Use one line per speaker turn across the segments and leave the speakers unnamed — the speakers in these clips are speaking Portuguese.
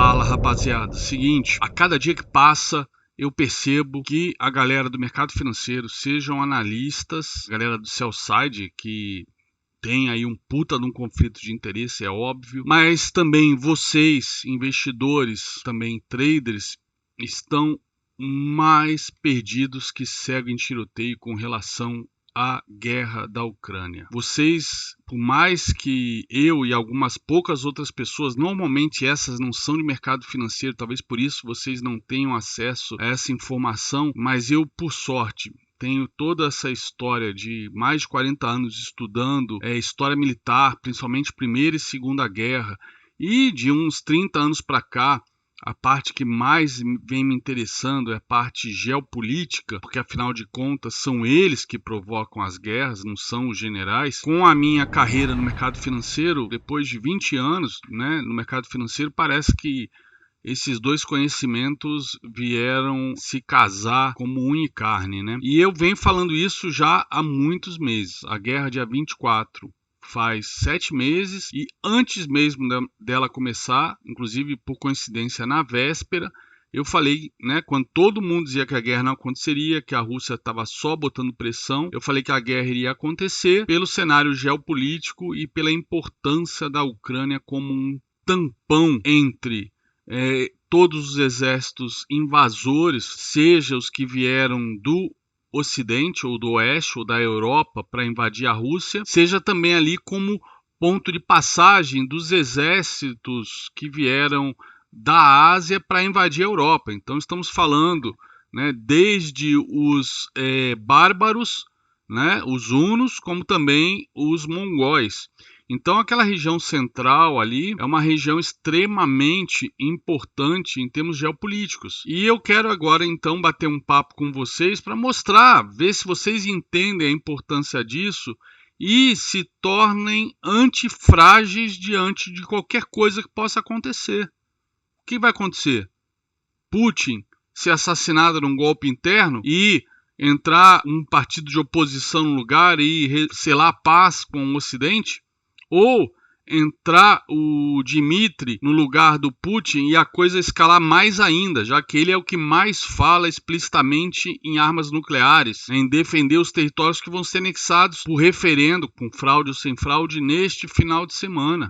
Fala, rapaziada, seguinte, a cada dia que passa eu percebo que a galera do mercado financeiro, sejam analistas, a galera do sell side, que tem aí um puta de um conflito de interesse, é óbvio, mas também vocês, investidores, também traders, estão mais perdidos que cego em tiroteio com relação à guerra da Ucrânia. Vocês, por mais que eu e algumas poucas outras pessoas, normalmente essas não são de mercado financeiro, talvez por isso vocês não tenham acesso a essa informação, mas eu, por sorte, tenho toda essa história de mais de 40 anos estudando história militar, principalmente Primeira e Segunda Guerra, e de uns 30 anos para cá, a parte que mais vem me interessando é a parte geopolítica, porque afinal de contas são eles que provocam as guerras, não são os generais. Com a minha carreira no mercado financeiro, depois de 20 anos, no mercado financeiro, parece que esses dois conhecimentos vieram se casar como unha e carne, E eu venho falando isso já há muitos meses. A guerra dia 24 faz 7 meses e antes mesmo dela começar, inclusive por coincidência na véspera, eu falei, quando todo mundo dizia que a guerra não aconteceria, que a Rússia estava só botando pressão, eu falei que a guerra iria acontecer pelo cenário geopolítico e pela importância da Ucrânia como um tampão entre todos os exércitos invasores, seja os que vieram do Ocidente ou do Oeste ou da Europa para invadir a Rússia, seja também ali como ponto de passagem dos exércitos que vieram da Ásia para invadir a Europa. Então estamos falando desde os bárbaros, os hunos, como também os mongóis. Então aquela região central ali é uma região extremamente importante em termos geopolíticos. E eu quero agora então bater um papo com vocês para mostrar, ver se vocês entendem a importância disso e se tornem antifrágeis diante de qualquer coisa que possa acontecer. O que vai acontecer? Putin ser assassinado num golpe interno e entrar um partido de oposição no lugar e selar a paz com o Ocidente? Ou entrar o Dmitry no lugar do Putin e a coisa escalar mais ainda, já que ele é o que mais fala explicitamente em armas nucleares, em defender os territórios que vão ser anexados por referendo, com fraude ou sem fraude, neste final de semana.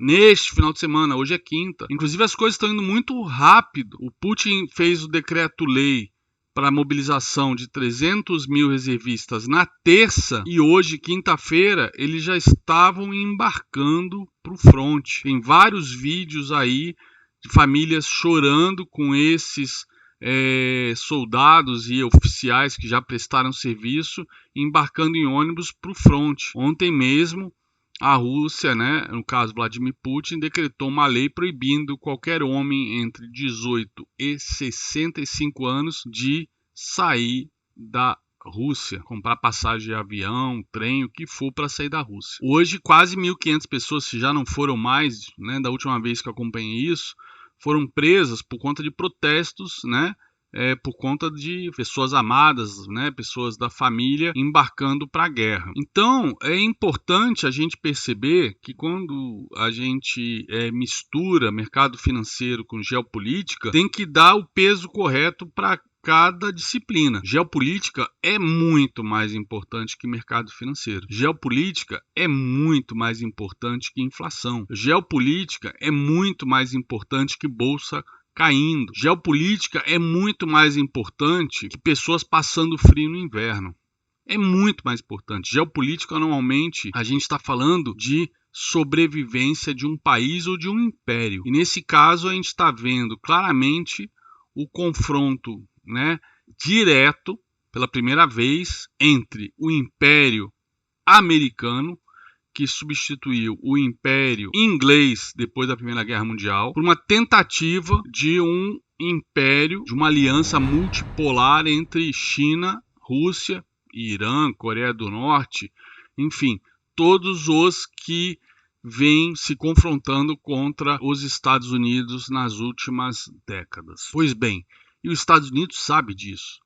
Hoje é quinta. Inclusive as coisas estão indo muito rápido. O Putin fez o decreto-lei para a mobilização de 300 mil reservistas na terça e hoje, quinta-feira, eles já estavam embarcando para o fronte. Tem vários vídeos aí de famílias chorando com esses soldados e oficiais que já prestaram serviço embarcando em ônibus para o fronte. Ontem mesmo, a Rússia, no caso Vladimir Putin, decretou uma lei proibindo qualquer homem entre 18 e 65 anos de sair da Rússia, comprar passagem de avião, trem, o que for para sair da Rússia. Hoje, quase 1.500 pessoas, se já não foram mais, da última vez que eu acompanhei isso, foram presas por conta de protestos, por conta de pessoas amadas, pessoas da família embarcando para a guerra. Então, é importante a gente perceber que quando a gente mistura mercado financeiro com geopolítica, tem que dar o peso correto para cada disciplina. Geopolítica é muito mais importante que mercado financeiro. Geopolítica é muito mais importante que inflação. Geopolítica é muito mais importante que bolsa caindo. Geopolítica é muito mais importante que pessoas passando frio no inverno. É muito mais importante. Geopolítica, normalmente, a gente está falando de sobrevivência de um país ou de um império. E nesse caso, a gente está vendo claramente o confronto direto, pela primeira vez, entre o Império Americano, que substituiu o Império Inglês depois da Primeira Guerra Mundial, por uma tentativa de um império, de uma aliança multipolar entre China, Rússia, Irã, Coreia do Norte, enfim, todos os que vêm se confrontando contra os Estados Unidos nas últimas décadas. Pois bem, e os Estados Unidos sabe disso.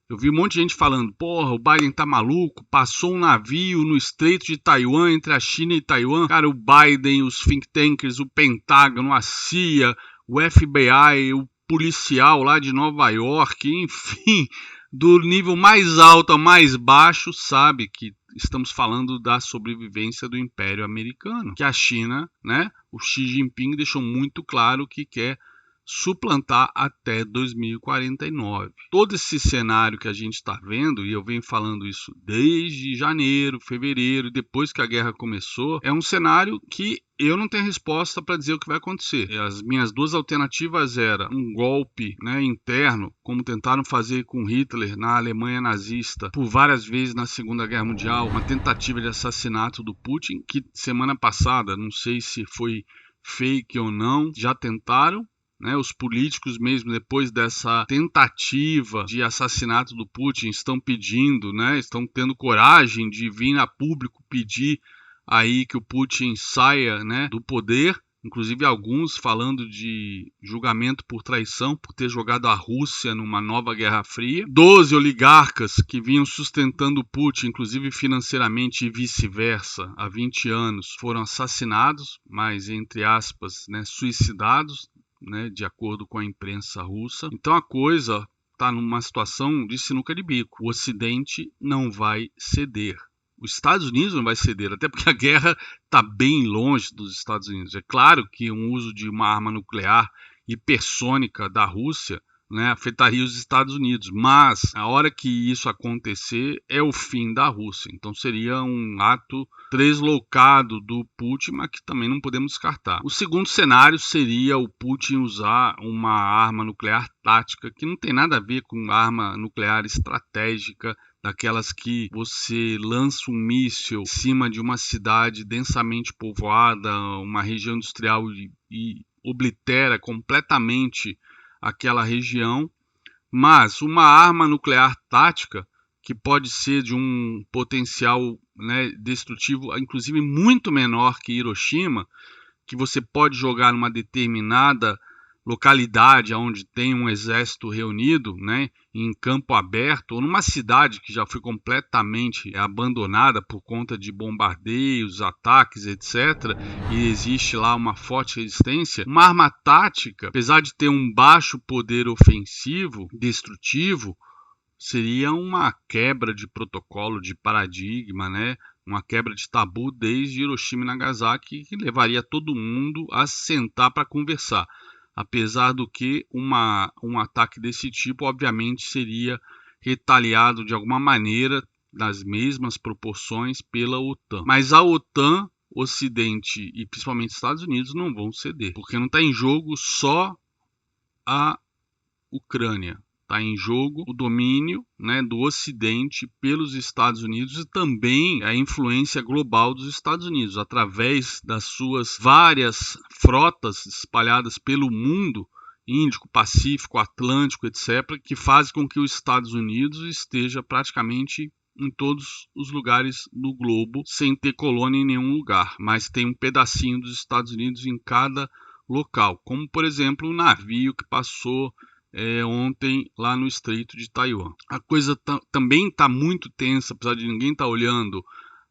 Eu vi um monte de gente falando, porra, o Biden tá maluco, passou um navio no Estreito de Taiwan, entre a China e Taiwan. Cara, o Biden, os think tankers, o Pentágono, a CIA, o FBI, o policial lá de Nova York, enfim, do nível mais alto ao mais baixo, sabe que estamos falando da sobrevivência do Império Americano, que a China, né, o Xi Jinping deixou muito claro que quer suplantar até 2049. Todo esse cenário que a gente está vendo, e eu venho falando isso desde janeiro, fevereiro, depois que a guerra começou, é um cenário que eu não tenho resposta para dizer o que vai acontecer. As minhas duas alternativas eram um golpe, né, interno, como tentaram fazer com Hitler na Alemanha nazista por várias vezes na Segunda Guerra Mundial, uma tentativa de assassinato do Putin, que semana passada, não sei se foi fake ou não, já tentaram. Né, os políticos mesmo, depois dessa tentativa de assassinato do Putin, estão pedindo, né, estão tendo coragem de vir a público pedir aí que o Putin saia, né, do poder. Inclusive alguns falando de julgamento por traição, por ter jogado a Rússia numa nova Guerra Fria. 12 oligarcas que vinham sustentando o Putin, inclusive financeiramente e vice-versa, há 20 anos, foram assassinados, mas entre aspas, né, suicidados, né, de acordo com a imprensa russa. Então a coisa está numa situação de sinuca de bico. O Ocidente não vai ceder. Os Estados Unidos não vai ceder, até porque a guerra está bem longe dos Estados Unidos. É claro que um uso de uma arma nuclear hipersônica da Rússia, né, afetaria os Estados Unidos, mas a hora que isso acontecer é o fim da Rússia. Então seria um ato deslocado do Putin, mas que também não podemos descartar. O segundo cenário seria o Putin usar uma arma nuclear tática, que não tem nada a ver com arma nuclear estratégica, daquelas que você lança um míssil em cima de uma cidade densamente povoada, uma região industrial e oblitera completamente aquela região, mas uma arma nuclear tática que pode ser de um potencial, né, destrutivo, inclusive muito menor que Hiroshima, que você pode jogar numa determinada localidade onde tem um exército reunido, né, em campo aberto, ou numa cidade que já foi completamente abandonada por conta de bombardeios, ataques, etc., e existe lá uma forte resistência. Uma arma tática, apesar de ter um baixo poder ofensivo, destrutivo, seria uma quebra de protocolo, de paradigma, né? Uma quebra de tabu desde Hiroshima e Nagasaki, que levaria todo mundo a sentar para conversar. Apesar do que um ataque desse tipo, obviamente, seria retaliado de alguma maneira, nas mesmas proporções, pela OTAN. Mas a OTAN, Ocidente e principalmente Estados Unidos não vão ceder, porque não está em jogo só a Ucrânia. Está em jogo o domínio, né, do Ocidente pelos Estados Unidos e também a influência global dos Estados Unidos, através das suas várias frotas espalhadas pelo mundo, Índico, Pacífico, Atlântico, etc., que fazem com que os Estados Unidos esteja praticamente em todos os lugares do globo, sem ter colônia em nenhum lugar, mas tem um pedacinho dos Estados Unidos em cada local, como por exemplo o navio que passou ontem lá no Estreito de Taiwan. A coisa também está muito tensa, apesar de ninguém estar olhando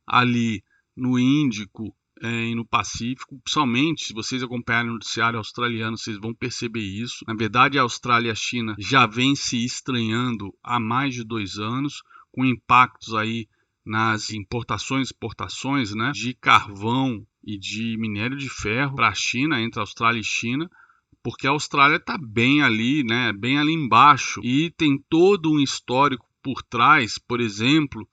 ali no Índico e no Pacífico, principalmente se vocês acompanharem o noticiário australiano, vocês vão perceber isso. Na verdade, a Austrália e a China já vêm se estranhando há mais de 2 anos, com impactos aí nas importações e exportações, né, de carvão e de minério de ferro para a China, entre a Austrália e China, porque a Austrália está bem ali, né, bem ali embaixo, e tem todo um histórico por trás, por exemplo,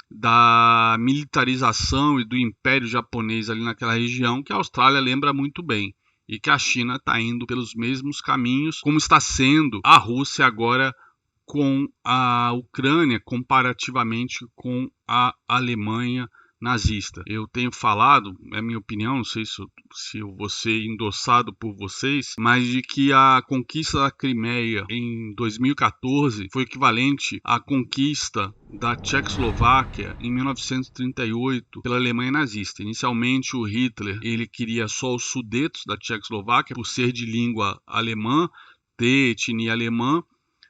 da militarização e do Império Japonês ali naquela região, que a Austrália lembra muito bem, e que a China está indo pelos mesmos caminhos, como está sendo a Rússia agora com a Ucrânia, comparativamente com a Alemanha nazista. Eu tenho falado, é a minha opinião, não sei se eu vou ser endossado por vocês, mas de que a conquista da Crimeia em 2014 foi equivalente à conquista da Tchecoslováquia em 1938 pela Alemanha nazista. Inicialmente o Hitler ele queria só os Sudetos da Tchecoslováquia por ser de língua alemã, ter etnia alemã.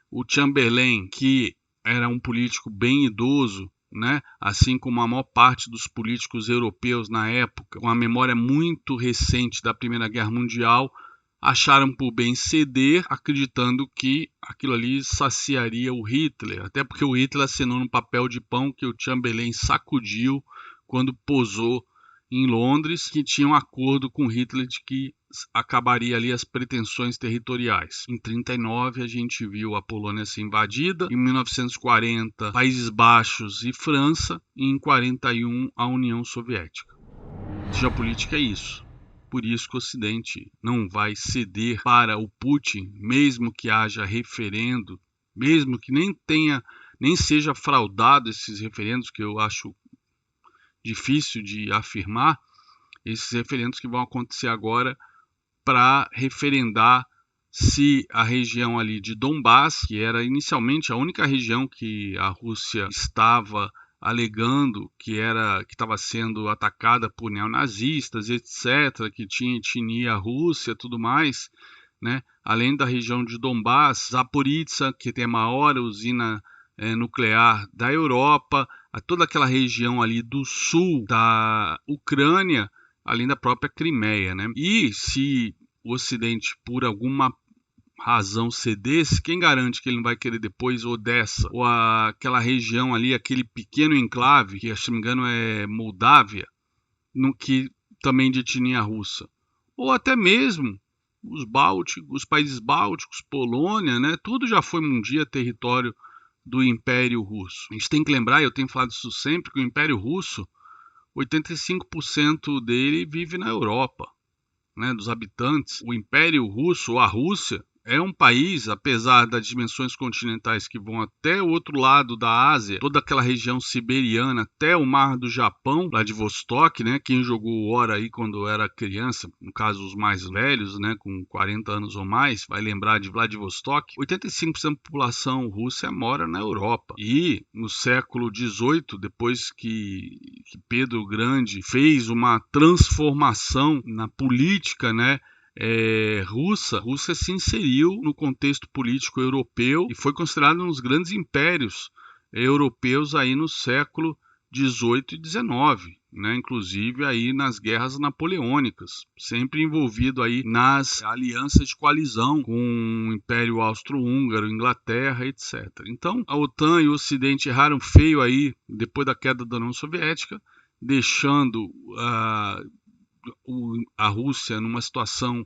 O Chamberlain, que era um político bem idoso, né? Assim como a maior parte dos políticos europeus na época, com a memória muito recente da Primeira Guerra Mundial, acharam por bem ceder, acreditando que aquilo ali saciaria o Hitler, até porque o Hitler assinou no papel de pão que o Chamberlain sacudiu quando posou em Londres, que tinha um acordo com Hitler de que acabaria ali as pretensões territoriais. Em 1939 a gente viu a Polônia ser invadida, em 1940 Países Baixos e França, e em 1941 a União Soviética. Geopolítica é isso. Por isso que o Ocidente não vai ceder para o Putin, mesmo que haja referendo, mesmo que nem seja fraudado esses referendos, que eu acho difícil de afirmar, esses referendos que vão acontecer agora para referendar se a região ali de Donbás, que era inicialmente a única região que a Rússia estava alegando que estava sendo atacada por neonazistas, etc., que tinha etnia Rússia, tudo mais, né? Além da região de Donbás, Zaporizhzhia, que tem a maior usina nuclear da Europa, a toda aquela região ali do sul da Ucrânia, além da própria Crimeia, né? E se o Ocidente, por alguma razão, cedesse, quem garante que ele não vai querer depois Odessa, ou aquela região ali, aquele pequeno enclave, que se não me engano é Moldávia, que também de etnia russa, ou até mesmo os países bálticos, Polônia, né? Tudo já foi um dia território do Império Russo. A gente tem que lembrar, eu tenho falado isso sempre, que o Império Russo, 85% dele vive na Europa, né, dos habitantes. O Império Russo, ou a Rússia, é um país, apesar das dimensões continentais que vão até o outro lado da Ásia, toda aquela região siberiana, até o Mar do Japão, Vladivostok, né? Quem jogou War aí quando era criança, no caso os mais velhos, né, com 40 anos ou mais, vai lembrar de Vladivostok. 85% da população russa mora na Europa. E no século XVIII, depois que Pedro o Grande fez uma transformação na política, né, Rússia se inseriu no contexto político europeu e foi considerado um dos grandes impérios europeus aí no século XVIII e XIX, né? Inclusive aí nas guerras napoleônicas, sempre envolvido aí nas alianças de coalizão com o Império Austro-Húngaro, Inglaterra, etc. Então a OTAN e o Ocidente erraram feio aí depois da queda da União Soviética, deixando a Rússia numa situação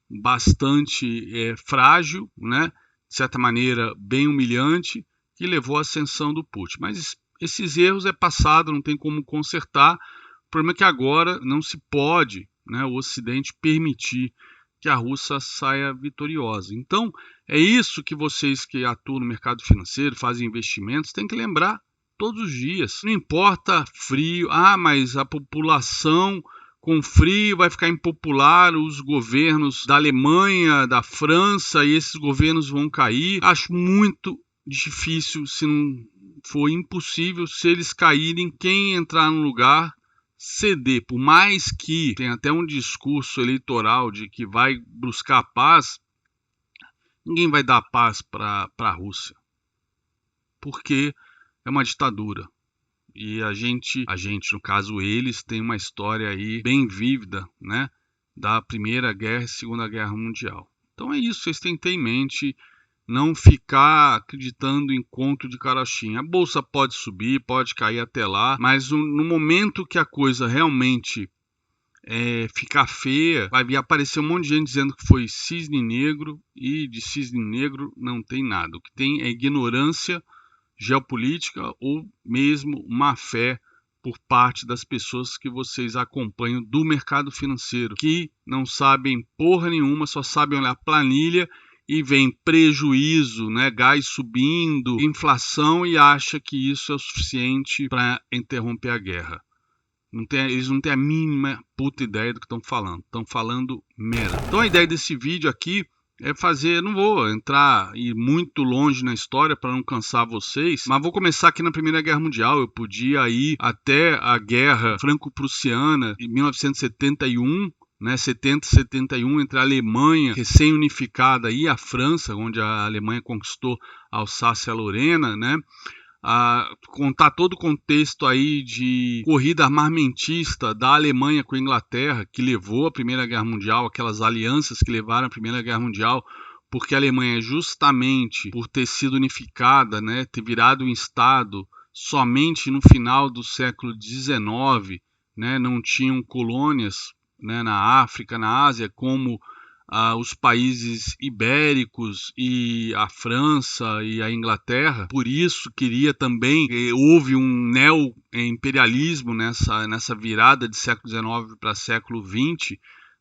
bastante frágil, né? De certa maneira bem humilhante, que levou à ascensão do Putin. Mas esses erros é passado, não tem como consertar. O problema é que agora não se pode, né, o Ocidente permitir que a Rússia saia vitoriosa. Então, é isso que vocês que atuam no mercado financeiro, fazem investimentos, têm que lembrar todos os dias. Não importa frio, mas a população com frio vai ficar impopular, os governos da Alemanha, da França, e esses governos vão cair. Acho muito difícil, se não for impossível, se eles caírem, quem entrar no lugar ceder. Por mais que tenha até um discurso eleitoral de que vai buscar paz, ninguém vai dar paz para a Rússia, porque é uma ditadura. E a gente, no caso eles, tem uma história aí bem vívida, né, da Primeira Guerra e Segunda Guerra Mundial. Então é isso, vocês têm que ter em mente, não ficar acreditando em conto de carochinha. A bolsa pode subir, pode cair até lá, mas no momento que a coisa realmente ficar feia, vai vir aparecer um monte de gente dizendo que foi cisne negro, e de cisne negro não tem nada. O que tem é ignorância geopolítica ou mesmo má fé por parte das pessoas que vocês acompanham do mercado financeiro, que não sabem porra nenhuma, só sabem olhar planilha e vem prejuízo, né, gás subindo, inflação, e acha que isso é o suficiente para interromper a guerra. Eles não têm a mínima puta ideia do que estão falando merda. Então a ideia desse vídeo aqui é fazer, não vou entrar muito longe na história para não cansar vocês, mas vou começar aqui na Primeira Guerra Mundial. Eu podia ir até a Guerra Franco-Prussiana em 1971, né, 70-71, entre a Alemanha recém-unificada e a França, onde a Alemanha conquistou a Alsácia-Lorena, né? contar todo o contexto aí de corrida armamentista da Alemanha com a Inglaterra, que levou à Primeira Guerra Mundial, aquelas alianças que levaram à Primeira Guerra Mundial, porque a Alemanha, justamente por ter sido unificada, né, ter virado um Estado somente no final do século XIX, né, não tinham colônias, né, na África, na Ásia, como os países ibéricos e a França e a Inglaterra. Por isso queria também, houve um neo-imperialismo nessa virada de século XIX para século XX,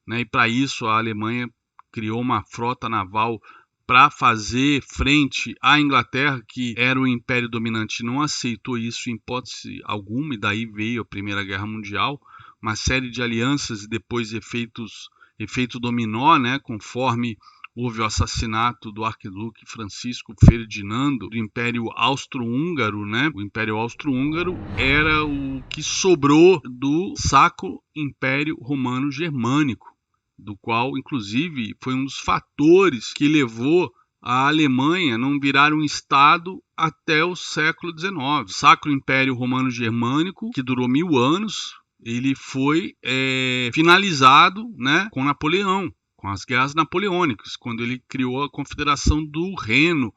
né, e para isso a Alemanha criou uma frota naval para fazer frente à Inglaterra, que era o império dominante, não aceitou isso em hipótese alguma, e daí veio a Primeira Guerra Mundial, uma série de alianças e depois efeito dominó, né, conforme houve o assassinato do arquiduque Francisco Ferdinando do Império Austro-Húngaro, né? O Império Austro-Húngaro era o que sobrou do Sacro Império Romano Germânico, do qual, inclusive, foi um dos fatores que levou a Alemanha não virar um Estado até o século XIX. O Sacro Império Romano Germânico, que durou 1000 anos, ele foi finalizado, né, com Napoleão, com as guerras napoleônicas, quando ele criou a Confederação do Reno,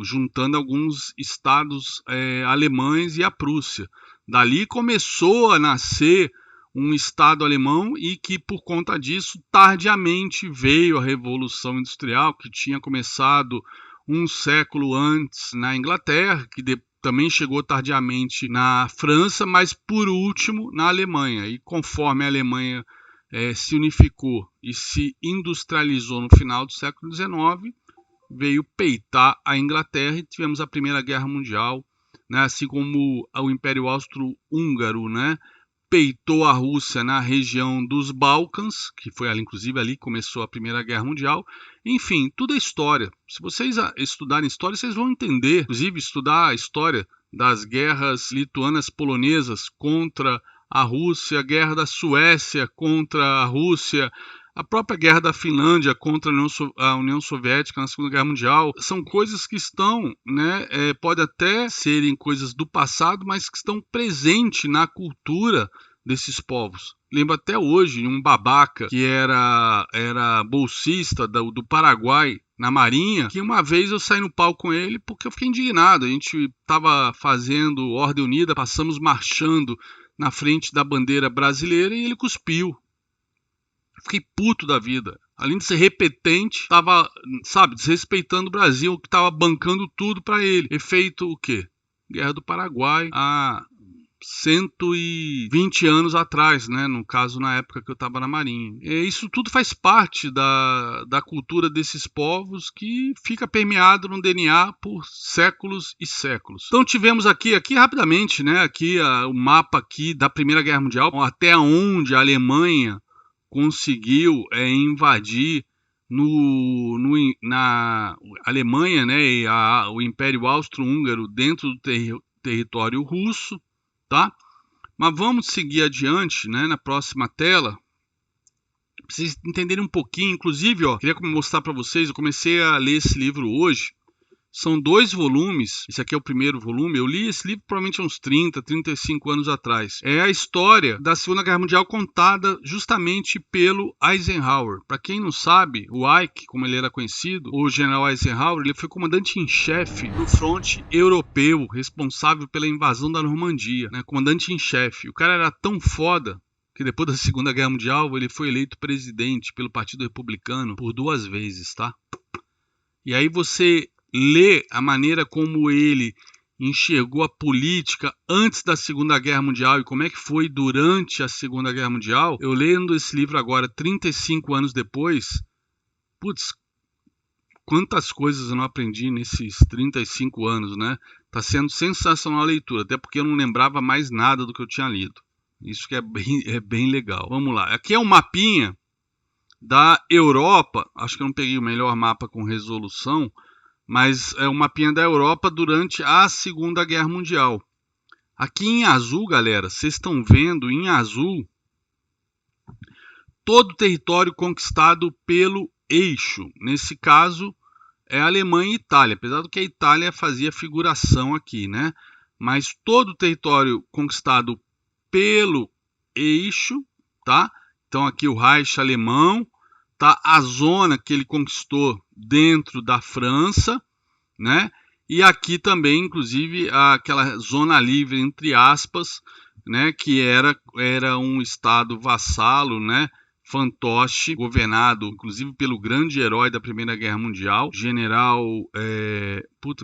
juntando alguns estados alemães e a Prússia. Dali começou a nascer um Estado alemão e que, por conta disso, tardiamente veio a Revolução Industrial, que tinha começado um século antes na Inglaterra, que também chegou tardiamente na França, mas por último na Alemanha. E conforme a Alemanha se unificou e se industrializou no final do século XIX, veio peitar a Inglaterra e tivemos a Primeira Guerra Mundial, né? Assim como o Império Austro-Húngaro, né, peitou a Rússia na região dos Balcãs, que foi ali, inclusive ali que começou a Primeira Guerra Mundial. Enfim, tudo é história. Se vocês estudarem história, vocês vão entender, inclusive estudar a história das guerras lituanas polonesas contra a Rússia, a guerra da Suécia contra a Rússia, a própria guerra da Finlândia contra a União Soviética na Segunda Guerra Mundial, são coisas que estão, né, pode até serem coisas do passado, mas que estão presentes na cultura desses povos. Lembro até hoje um babaca que era bolsista do Paraguai na Marinha, que uma vez eu saí no palco com ele porque eu fiquei indignado. A gente estava fazendo Ordem Unida, passamos marchando na frente da bandeira brasileira e ele cuspiu. Fiquei puto da vida. Além de ser repetente, estava, desrespeitando o Brasil, que estava bancando tudo para ele. Efeito o quê? Guerra do Paraguai há 120 anos atrás, né? No caso, na época que eu estava na Marinha. Isso tudo faz parte da cultura desses povos que fica permeado no DNA por séculos e séculos. Então tivemos aqui rapidamente, né? Aqui o mapa aqui da Primeira Guerra Mundial, até onde a Alemanha conseguiu invadir na Alemanha, né, e o Império Austro-Húngaro dentro do território russo, tá? Mas vamos seguir adiante, né, na próxima tela, para vocês entenderem um pouquinho. Inclusive, queria mostrar para vocês, eu comecei a ler esse livro hoje. São 2 volumes, esse aqui é o primeiro volume. Eu li esse livro provavelmente há uns 30, 35 anos atrás. É a história da Segunda Guerra Mundial contada justamente pelo Eisenhower. Para quem não sabe, o Ike, como ele era conhecido, o general Eisenhower, ele foi comandante em chefe do fronte europeu, responsável pela invasão da Normandia, né? Comandante em chefe. O cara era tão foda que depois da Segunda Guerra Mundial ele foi eleito presidente pelo Partido Republicano por 2 vezes, tá? E aí você lê a maneira como ele enxergou a política antes da Segunda Guerra Mundial e como é que foi durante a Segunda Guerra Mundial. Eu lendo esse livro agora, 35 anos depois, putz, quantas coisas eu não aprendi nesses 35 anos, né? Tá sendo sensacional a leitura, até porque eu não lembrava mais nada do que eu tinha lido. Isso que é bem legal. Vamos lá, aqui é um mapinha da Europa. Acho que eu não peguei o melhor mapa com resolução, mas é um mapinha da Europa durante a Segunda Guerra Mundial. Aqui em azul, galera, vocês estão vendo em azul todo o território conquistado pelo eixo. Nesse caso é Alemanha e Itália, apesar do que a Itália fazia figuração aqui, né? mas todo o território conquistado pelo eixo, tá? Então aqui o Reich alemão, tá? A zona que ele conquistou dentro da França, né? E aqui também, inclusive, aquela zona livre, entre aspas, né? Que era um estado vassalo, né? Fantoche, governado, inclusive, pelo grande herói da Primeira Guerra Mundial, general...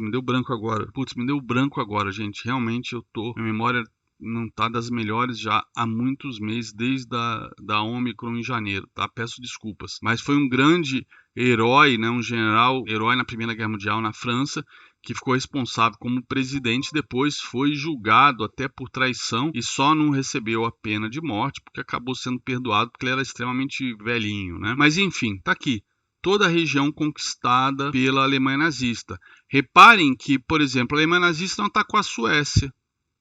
me deu branco agora, gente. Realmente minha memória não tá das melhores já há muitos meses, desde da Ômicron em janeiro, tá? Peço desculpas. Mas foi um grande herói, né? Um general, herói na Primeira Guerra Mundial na França, que ficou responsável como presidente, depois foi julgado até por traição e só não recebeu a pena de morte porque acabou sendo perdoado porque ele era extremamente velhinho, né? Mas enfim, tá aqui. Toda a região conquistada pela Alemanha nazista. Reparem que, por exemplo, a Alemanha nazista não atacou a Suécia.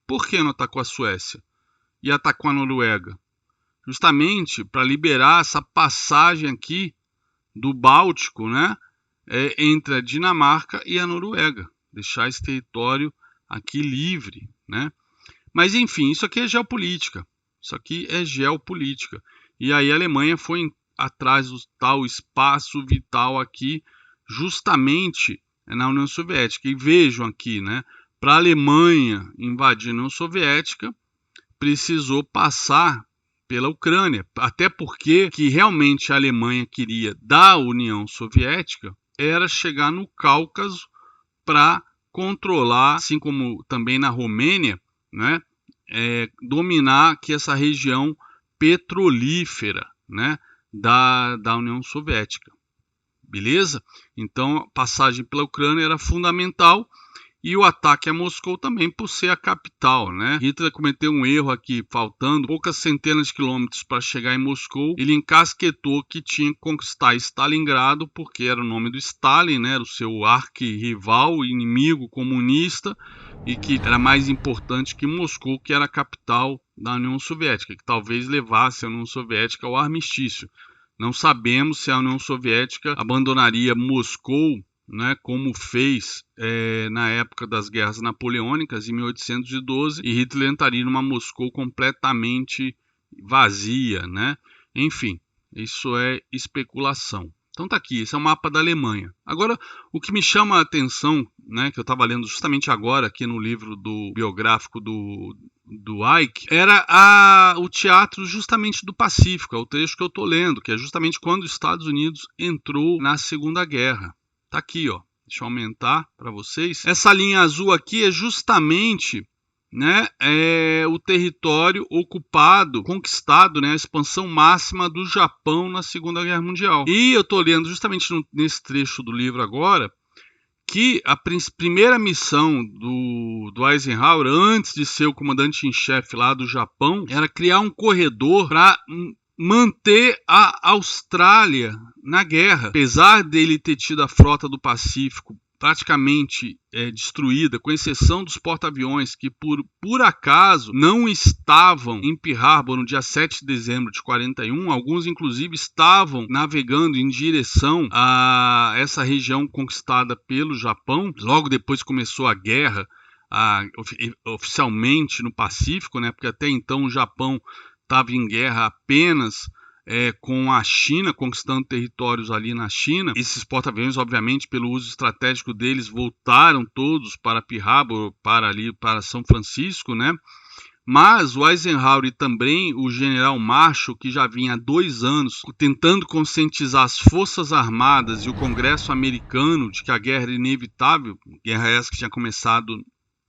Por que não atacou a Suécia? E atacou a Noruega? Justamente para liberar essa passagem aqui do Báltico, né? Entre a Dinamarca e a Noruega, deixar esse território aqui livre, né? Mas enfim, isso aqui é geopolítica, e aí a Alemanha foi atrás do tal espaço vital aqui, justamente na União Soviética. E vejam aqui, né? Para a Alemanha invadir a União Soviética, precisou passar pela Ucrânia, até porque que realmente a Alemanha queria da União Soviética era chegar no Cáucaso para controlar, assim como também na Romênia, né, dominar aqui essa região petrolífera, né, da União Soviética. Beleza? Então, a passagem pela Ucrânia era fundamental. E o ataque a Moscou também por ser a capital, né? Hitler cometeu um erro aqui, faltando poucas centenas de quilômetros para chegar em Moscou. Ele encasquetou que tinha que conquistar Stalingrado, porque era o nome do Stalin, né? Era o seu arquirrival, inimigo comunista, e que era mais importante que Moscou, que era a capital da União Soviética, que talvez levasse a União Soviética ao armistício. Não sabemos se a União Soviética abandonaria Moscou, né, como fez na época das guerras napoleônicas, em 1812, e Hitler entraria numa Moscou completamente vazia, né? Enfim, isso é especulação. Então tá aqui, esse é o mapa da Alemanha. Agora, o que me chama a atenção, né, que eu estava lendo justamente agora aqui no livro do biográfico do Ike, era o teatro justamente do Pacífico, é o trecho que eu estou lendo, que é justamente quando os Estados Unidos entrou na Segunda Guerra. Tá aqui, ó. Deixa eu aumentar para vocês. Essa linha azul aqui é justamente, né, o território ocupado, conquistado, né, a expansão máxima do Japão na Segunda Guerra Mundial. E eu estou lendo justamente nesse trecho do livro agora que a primeira missão do Eisenhower, antes de ser o comandante em chefe lá do Japão, era criar um corredor para manter a Austrália na guerra. Apesar dele ter tido a frota do Pacífico praticamente destruída, com exceção dos porta-aviões que por acaso não estavam em Pearl Harbor no dia 7 de dezembro de 41, alguns inclusive estavam navegando em direção a essa região conquistada pelo Japão. Logo depois começou a guerra oficialmente no Pacífico, né? Porque até então o Japão estava em guerra apenas com a China, conquistando territórios ali na China. Esses porta-aviões, obviamente, pelo uso estratégico deles, voltaram todos para Pearl Harbor, para São Francisco, né? Mas o Eisenhower e também o general Marshall, que já vinha há 2 anos tentando conscientizar as Forças Armadas e o Congresso americano de que a guerra era inevitável, guerra essa que tinha começado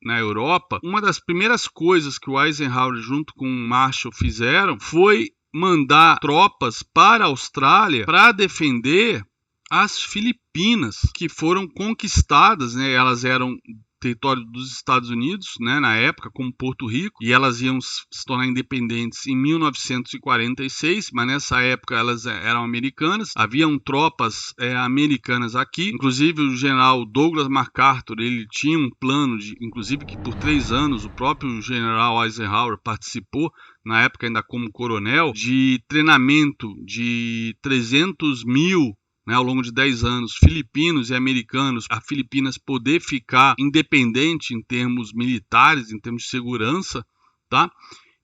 na Europa, uma das primeiras coisas que o Eisenhower junto com o Marshall fizeram foi mandar tropas para a Austrália para defender as Filipinas, que foram conquistadas, né? Elas eram território dos Estados Unidos, né, na época, como Porto Rico, e elas iam se tornar independentes em 1946, mas nessa época elas eram americanas. Haviam tropas americanas aqui, inclusive o general Douglas MacArthur, ele tinha um plano, inclusive que por 3 anos o próprio general Eisenhower participou, na época ainda como coronel, de treinamento de 300 mil né, ao longo de 10 anos, filipinos e americanos, a Filipinas poder ficar independente em termos militares, em termos de segurança, tá?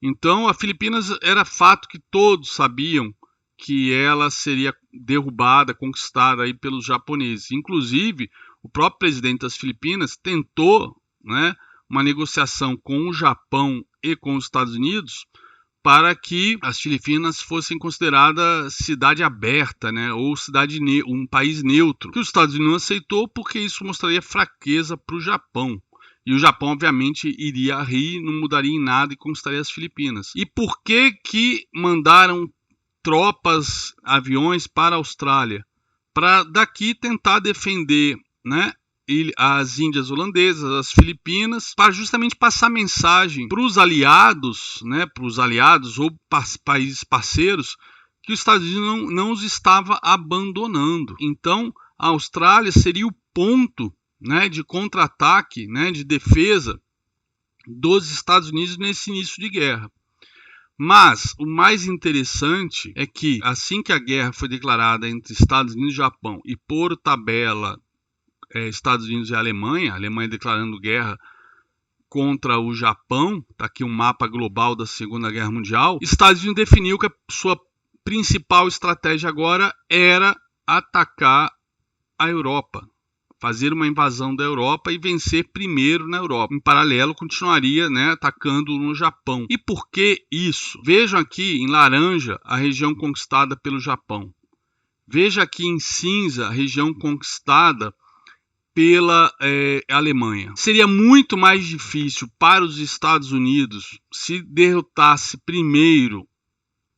Então, a Filipinas era fato que todos sabiam que ela seria derrubada, conquistada aí pelos japoneses. Inclusive, o próprio presidente das Filipinas tentou, né, uma negociação com o Japão e com os Estados Unidos para que as Filipinas fossem consideradas cidade aberta, né, ou um país neutro, que os Estados Unidos não aceitou porque isso mostraria fraqueza para o Japão. E o Japão, obviamente, iria rir, não mudaria em nada e conquistaria as Filipinas. E por que mandaram tropas, aviões para a Austrália? Para daqui tentar defender, né, as Índias Holandesas, as Filipinas, para justamente passar mensagem para os aliados, né, para os aliados ou países parceiros, que os Estados Unidos não os estava abandonando. Então, a Austrália seria o ponto, né, de contra-ataque, né, de defesa dos Estados Unidos nesse início de guerra. Mas o mais interessante é que, assim que a guerra foi declarada entre Estados Unidos e Japão, e por tabela Estados Unidos e a Alemanha declarando guerra contra o Japão, está aqui um mapa global da Segunda Guerra Mundial, Estados Unidos definiu que a sua principal estratégia agora era atacar a Europa, fazer uma invasão da Europa e vencer primeiro na Europa. Em paralelo, continuaria, né, atacando no Japão. E por que isso? Vejam aqui em laranja a região conquistada pelo Japão. Veja aqui em cinza a região conquistada pela Alemanha. Seria muito mais difícil para os Estados Unidos se derrotasse primeiro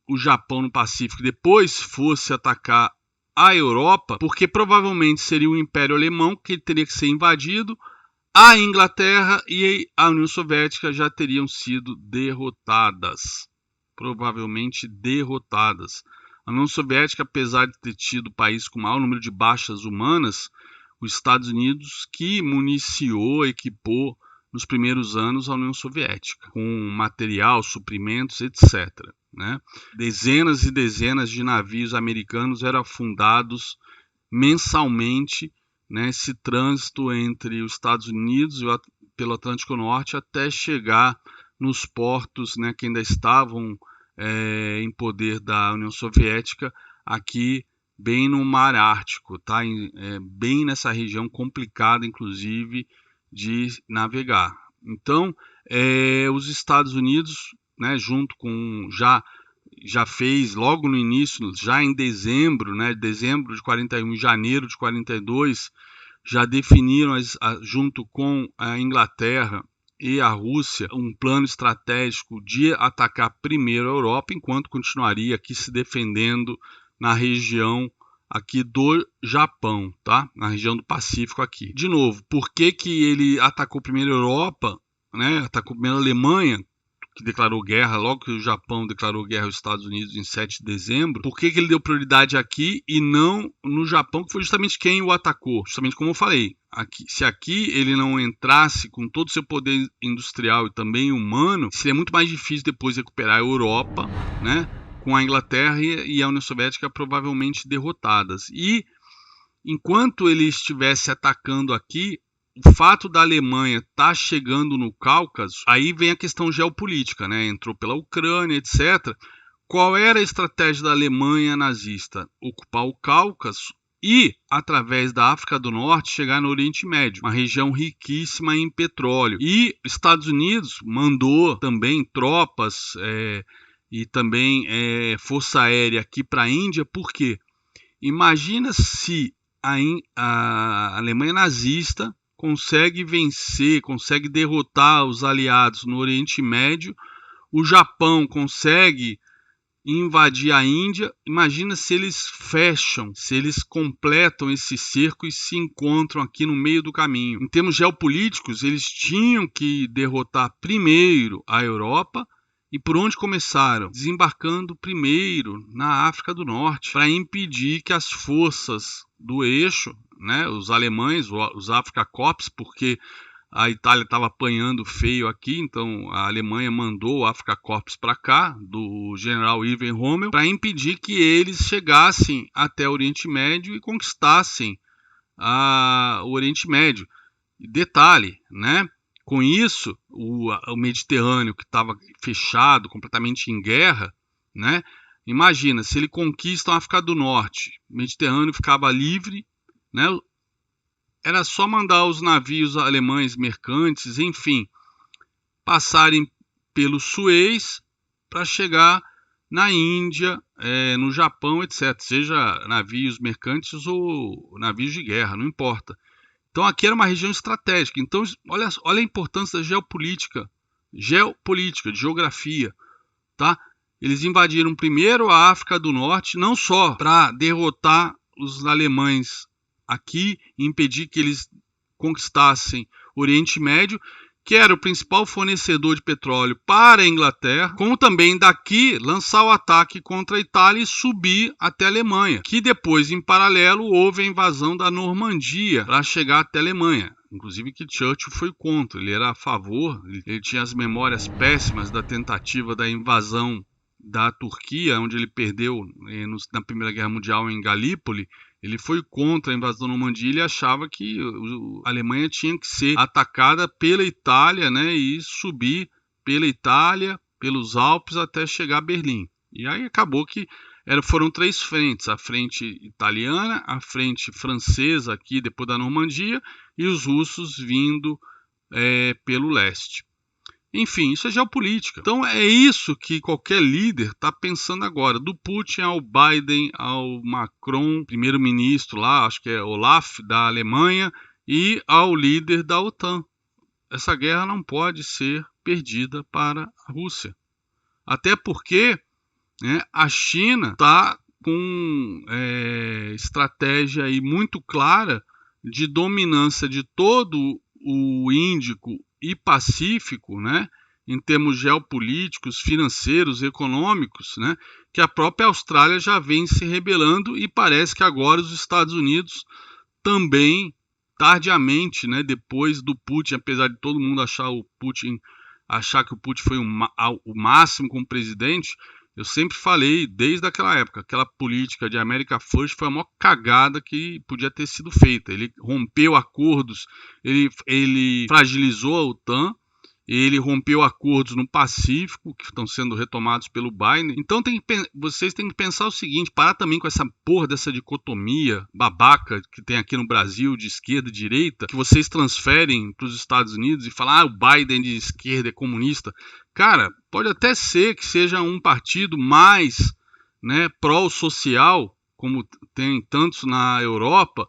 o Japão no Pacífico e depois fosse atacar a Europa, porque provavelmente seria o Império Alemão que teria que ser invadido, a Inglaterra e a União Soviética já teriam sido derrotadas, provavelmente derrotadas. A União Soviética, apesar de ter tido o país com o maior número de baixas humanas, os Estados Unidos que municiou, equipou nos primeiros anos a União Soviética, com material, suprimentos, etc. Né? Dezenas e dezenas de navios americanos eram afundados mensalmente nesse trânsito entre os Estados Unidos e pelo Atlântico Norte até chegar nos portos, né, que ainda estavam em poder da União Soviética, aqui bem no Mar Ártico, tá? Bem nessa região complicada, inclusive, de navegar. Então, os Estados Unidos, né, junto com já fez logo no início, já em dezembro, né, dezembro de 41 e janeiro de 42, já definiram junto com a Inglaterra e a Rússia um plano estratégico de atacar primeiro a Europa, enquanto continuaria aqui se defendendo na região aqui do Japão, tá? Na região do Pacífico aqui. De novo, por que ele atacou primeiro a Europa, né? Atacou primeiro a Alemanha, que declarou guerra, logo que o Japão declarou guerra aos Estados Unidos em 7 de dezembro, por que ele deu prioridade aqui e não no Japão, que foi justamente quem o atacou? Justamente como eu falei, se aqui ele não entrasse com todo o seu poder industrial e também humano, seria muito mais difícil depois recuperar a Europa, né? Com a Inglaterra e a União Soviética provavelmente derrotadas. E enquanto ele estivesse atacando aqui, o fato da Alemanha estar chegando no Cáucaso, aí vem a questão geopolítica, né? Entrou pela Ucrânia, etc. Qual era a estratégia da Alemanha nazista? Ocupar o Cáucaso e, através da África do Norte, chegar no Oriente Médio, uma região riquíssima em petróleo. E Estados Unidos mandou também tropas e também força aérea aqui para a Índia, por quê? Imagina se a Alemanha nazista consegue vencer, consegue derrotar os aliados no Oriente Médio, o Japão consegue invadir a Índia. Imagina se eles fecham, se eles completam esse cerco e se encontram aqui no meio do caminho. Em termos geopolíticos, eles tinham que derrotar primeiro a Europa. E por onde começaram? Desembarcando primeiro na África do Norte, para impedir que as forças do eixo, né, os alemães, os Afrika Korps, porque a Itália estava apanhando feio aqui, então a Alemanha mandou o Afrika Korps para cá, do general Ivan Rommel, para impedir que eles chegassem até o Oriente Médio e conquistassem o Oriente Médio. Detalhe, né? Com isso, o Mediterrâneo, que estava fechado, completamente em guerra, né? Imagina, se ele conquista a África do Norte, o Mediterrâneo ficava livre, né? Era só mandar os navios alemães mercantes, enfim, passarem pelo Suez para chegar na Índia, no Japão, etc. Seja navios mercantes ou navios de guerra, não importa. Então aqui era uma região estratégica. Então olha a importância da geopolítica, de geografia, tá? Eles invadiram primeiro a África do Norte, não só para derrotar os alemães aqui e impedir que eles conquistassem o Oriente Médio, que era o principal fornecedor de petróleo para a Inglaterra, como também daqui lançar o ataque contra a Itália e subir até a Alemanha, que depois, em paralelo, houve a invasão da Normandia para chegar até a Alemanha. Inclusive que Churchill foi contra, ele era a favor, ele tinha as memórias péssimas da tentativa da invasão da Turquia, onde ele perdeu na Primeira Guerra Mundial em Galípoli. Ele foi contra a invasão da Normandia e ele achava que a Alemanha tinha que ser atacada pela Itália, né, e subir pela Itália, pelos Alpes, até chegar a Berlim. E aí acabou que foram 3 frentes, a frente italiana, a frente francesa aqui depois da Normandia e os russos vindo pelo leste. Enfim, isso é geopolítica. Então é isso que qualquer líder está pensando agora. Do Putin ao Biden, ao Macron, primeiro-ministro lá, acho que é Olaf, da Alemanha, e ao líder da OTAN. Essa guerra não pode ser perdida para a Rússia. Até porque, né, a China está com estratégia aí muito clara de dominância de todo o Índico e Pacífico, né, em termos geopolíticos, financeiros, econômicos, né, que a própria Austrália já vem se rebelando e parece que agora os Estados Unidos também, tardiamente, né, depois do Putin, apesar de todo mundo achar que o Putin foi o máximo como presidente, eu sempre falei, desde aquela época, aquela política de America First foi a maior cagada que podia ter sido feita. Ele rompeu acordos, ele fragilizou a OTAN, ele rompeu acordos no Pacífico, que estão sendo retomados pelo Biden. Então vocês têm que pensar o seguinte, parar também com essa porra dessa dicotomia babaca que tem aqui no Brasil, de esquerda e direita, que vocês transferem para os Estados Unidos e falam, o Biden de esquerda é comunista. Cara, pode até ser que seja um partido mais, né, pró-social, como tem tantos na Europa,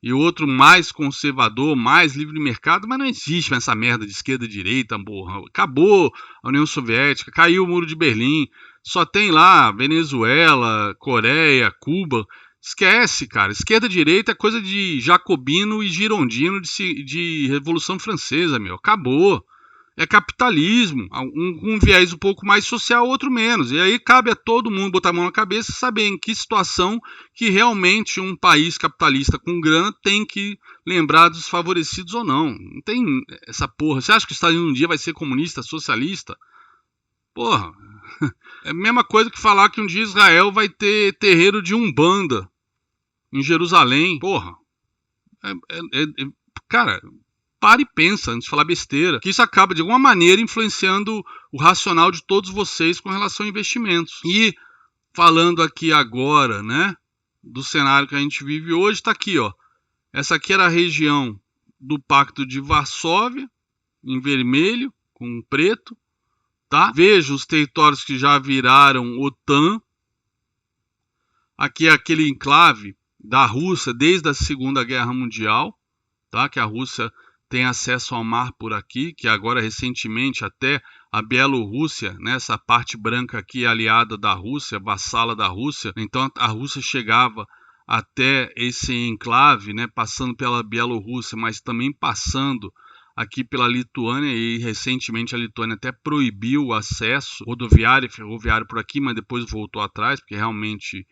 e outro mais conservador, mais livre de mercado, mas não existe essa merda de esquerda e direita, porra. Acabou a União Soviética, caiu o Muro de Berlim, só tem lá Venezuela, Coreia, Cuba. Esquece, cara. Esquerda e direita é coisa de jacobino e girondino de Revolução Francesa, meu. Acabou. É capitalismo, um viés um pouco mais social, outro menos. E aí cabe a todo mundo botar a mão na cabeça e saber em que situação que realmente um país capitalista com grana tem que lembrar dos favorecidos ou não. Não tem essa porra. Você acha que os Estados Unidos um dia vai ser comunista, socialista? Porra. É a mesma coisa que falar que um dia Israel vai ter terreiro de Umbanda em Jerusalém. Porra. Cara... Pare e pensa antes de falar besteira, que isso acaba de alguma maneira influenciando o racional de todos vocês com relação a investimentos. E falando aqui agora, né, do cenário que a gente vive hoje, está aqui, ó. Essa aqui era a região do Pacto de Varsóvia, em vermelho, com preto, tá? Veja os territórios que já viraram OTAN. Aqui é aquele enclave da Rússia desde a Segunda Guerra Mundial, tá? Que a Rússia tem acesso ao mar por aqui, que agora recentemente até a Bielorrússia, né, essa parte branca aqui é aliada da Rússia, vassala da Rússia, então a Rússia chegava até esse enclave, né, passando pela Bielorrússia, mas também passando aqui pela Lituânia, e recentemente a Lituânia até proibiu o acesso rodoviário e ferroviário por aqui, mas depois voltou atrás, porque realmente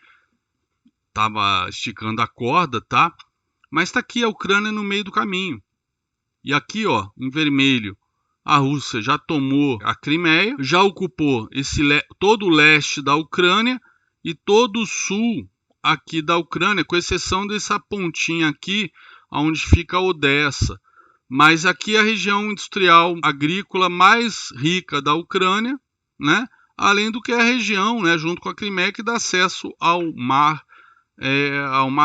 estava esticando a corda, tá? Mas está aqui a Ucrânia no meio do caminho. E aqui, ó, em vermelho, a Rússia já tomou a Crimeia, já ocupou todo o leste da Ucrânia e todo o sul aqui da Ucrânia, com exceção dessa pontinha aqui, onde fica a Odessa. Mas aqui é a região industrial agrícola mais rica da Ucrânia, né? Além do que é a região, né, junto com a Crimeia, que dá acesso ao Mar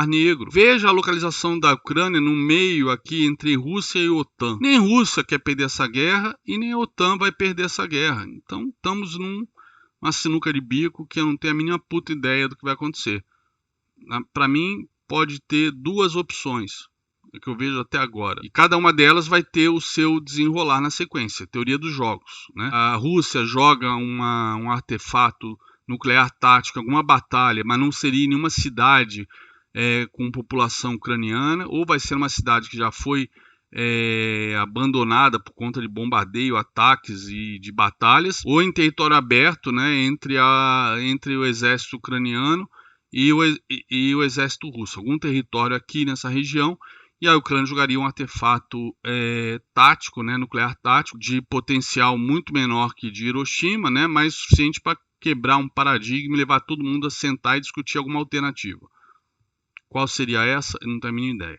Negro. Veja a localização da Ucrânia no meio aqui entre Rússia e OTAN. Nem Rússia quer perder essa guerra e nem a OTAN vai perder essa guerra. Então estamos numa sinuca de bico que eu não tenho a mínima puta ideia do que vai acontecer. Para mim pode ter duas opções que eu vejo até agora. E cada uma delas vai ter o seu desenrolar na sequência. Teoria dos jogos, né? A Rússia joga um artefato nuclear tático, alguma batalha, mas não seria em nenhuma cidade com população ucraniana, ou vai ser uma cidade que já foi abandonada por conta de bombardeio, ataques e de batalhas, ou em território aberto, né, entre o exército ucraniano e o exército russo. Algum território aqui nessa região. E a Ucrânia jogaria um artefato tático, né, nuclear tático, de potencial muito menor que de Hiroshima, né, mas suficiente para quebrar um paradigma e levar todo mundo a sentar e discutir alguma alternativa. Qual seria essa? Eu não tenho a mínima ideia.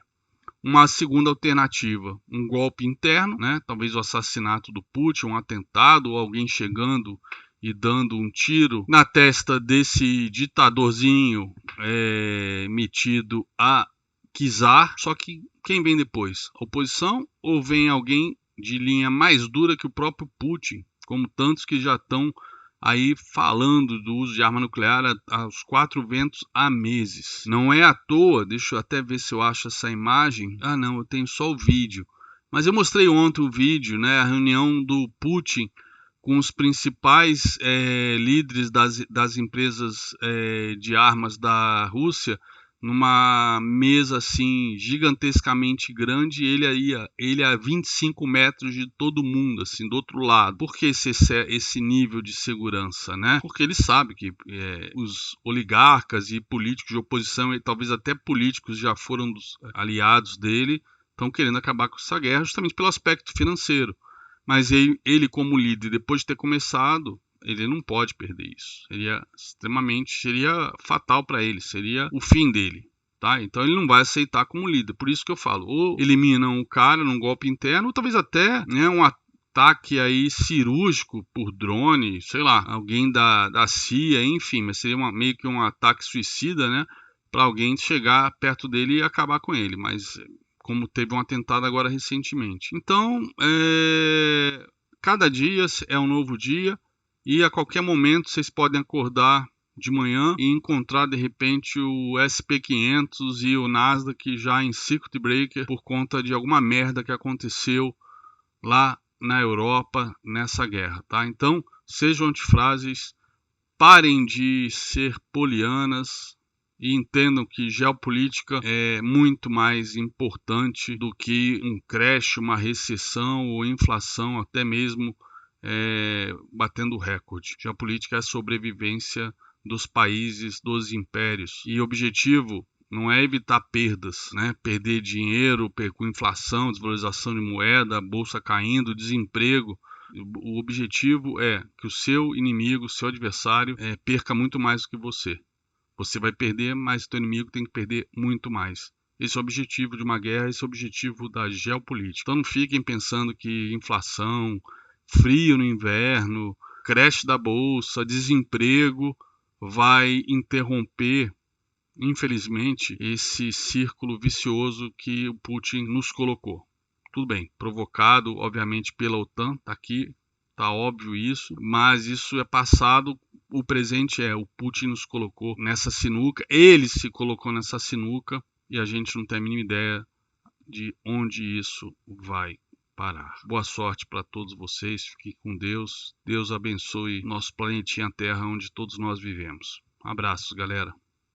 Uma segunda alternativa, um golpe interno, né, talvez o assassinato do Putin, um atentado, ou alguém chegando e dando um tiro na testa desse ditadorzinho metido a czar. Só que quem vem depois? A oposição ou vem alguém de linha mais dura que o próprio Putin, como tantos que já estão aí falando do uso de arma nuclear aos quatro ventos há meses. Não é à toa, deixa eu até ver se eu acho essa imagem. Ah não, eu tenho só o vídeo. Mas eu mostrei ontem o vídeo, né, a reunião do Putin com os principais líderes das empresas de armas da Rússia, numa mesa assim gigantescamente grande, ele a 25 metros de todo mundo, assim, do outro lado. Por que esse nível de segurança, né? Porque ele sabe que os oligarcas e políticos de oposição, e talvez até políticos já foram dos aliados dele, estão querendo acabar com essa guerra justamente pelo aspecto financeiro. Mas ele como líder, depois de ter começado, ele não pode perder isso. Seria fatal para ele, seria o fim dele, tá? Então ele não vai aceitar como líder. Por isso que eu falo, ou eliminam o cara num golpe interno, ou talvez até, né, um ataque aí cirúrgico por drone, sei lá, alguém da CIA, enfim, mas seria meio que um ataque suicida, né, para alguém chegar perto dele e acabar com ele, mas como teve um atentado agora recentemente. Então, cada dia é um novo dia. E a qualquer momento vocês podem acordar de manhã e encontrar de repente o SP500 e o Nasdaq já em circuit breaker por conta de alguma merda que aconteceu lá na Europa nessa guerra, tá? Então, sejam antifrágeis, parem de ser polianas e entendam que geopolítica é muito mais importante do que um crash, uma recessão ou inflação, até mesmo batendo recorde. Geopolítica é a sobrevivência dos países, dos impérios. E o objetivo não é evitar perdas, né? Perder dinheiro com inflação, desvalorização de moeda, bolsa caindo, desemprego. O objetivo é que o seu inimigo, o seu adversário, perca muito mais do que você. Você vai perder, mas o seu inimigo tem que perder muito mais. Esse é o objetivo de uma guerra, esse é o objetivo da geopolítica. Então não fiquem pensando que inflação, frio no inverno, crash da bolsa, desemprego vai interromper, infelizmente, esse círculo vicioso que o Putin nos colocou. Tudo bem, provocado, obviamente, pela OTAN, tá aqui, tá óbvio isso, mas isso é passado. O presente o Putin nos colocou nessa sinuca, ele se colocou nessa sinuca e a gente não tem a mínima ideia de onde isso vai parar. Boa sorte para todos vocês, fiquem com Deus. Deus abençoe nosso planetinha Terra onde todos nós vivemos. Abraços, galera.